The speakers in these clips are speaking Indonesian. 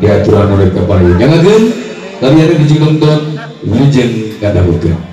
diaturan oleh kepala jangan gen kami ada di Cikonton Legend Kadahukeun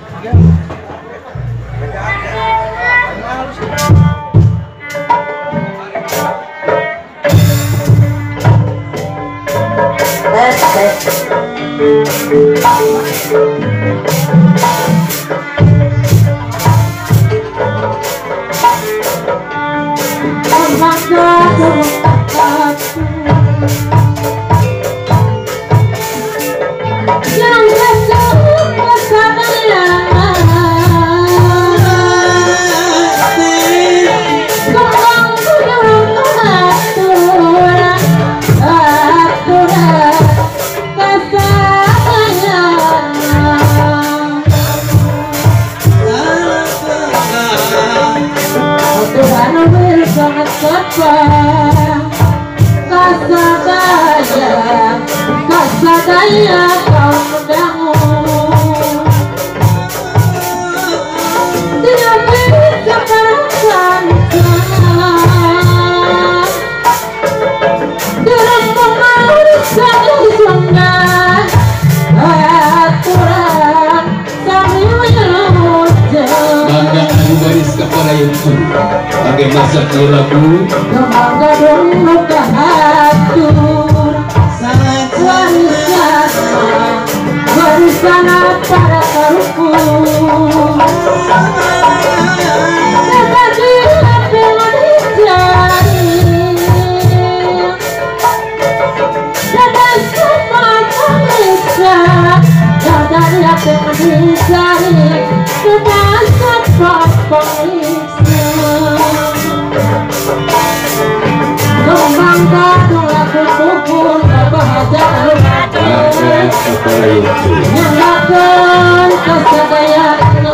Kasadaya kau mendangun tidak bisa perasaan dalam pemeriksaan sungai aturan sambil hujan bangga anu baris kepala yang pakai masak lagu bangga dong muka hatur sangat bersama para karuku seperti api menjadi dan semua manusia dari api menjadi dan semua manusia membangga lagu pukul bahagia nyalakan kesadayaan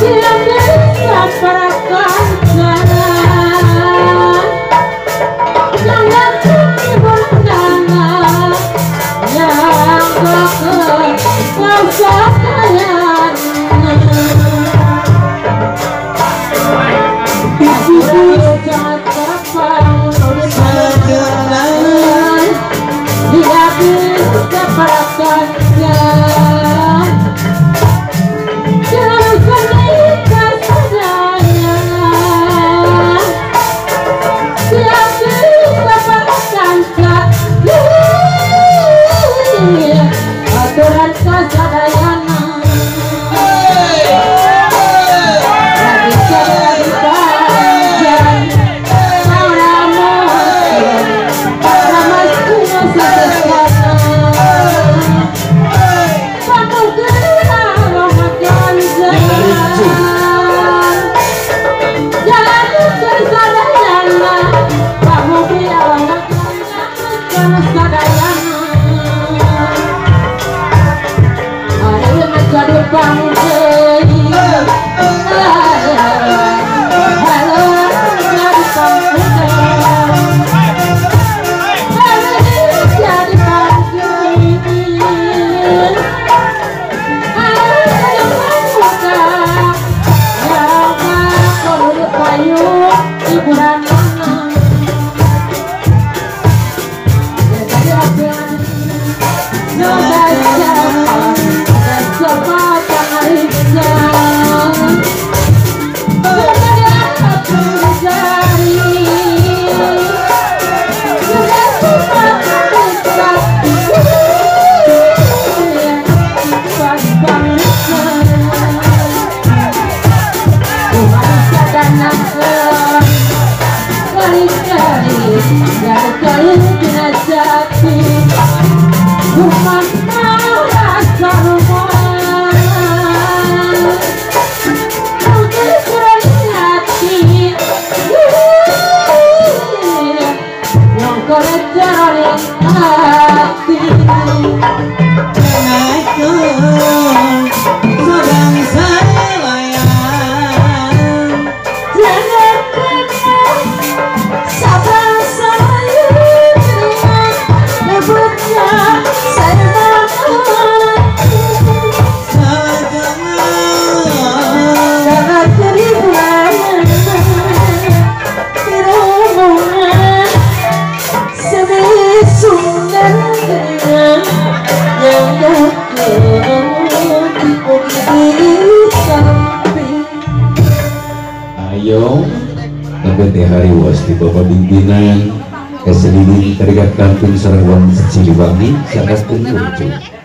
tidak bisa perakan jalan nyalakan keundangan nyalakan kesadayaan jangan terpang tidak bisa perakan jalan jangan menikah sadayaan tidak bisa perakan jalan aturan kesadayaan Manusia dan Ayo nanti hari wasti bapak pimpinan keselidin terikat kampung Serang Ciliwangi sangat penting.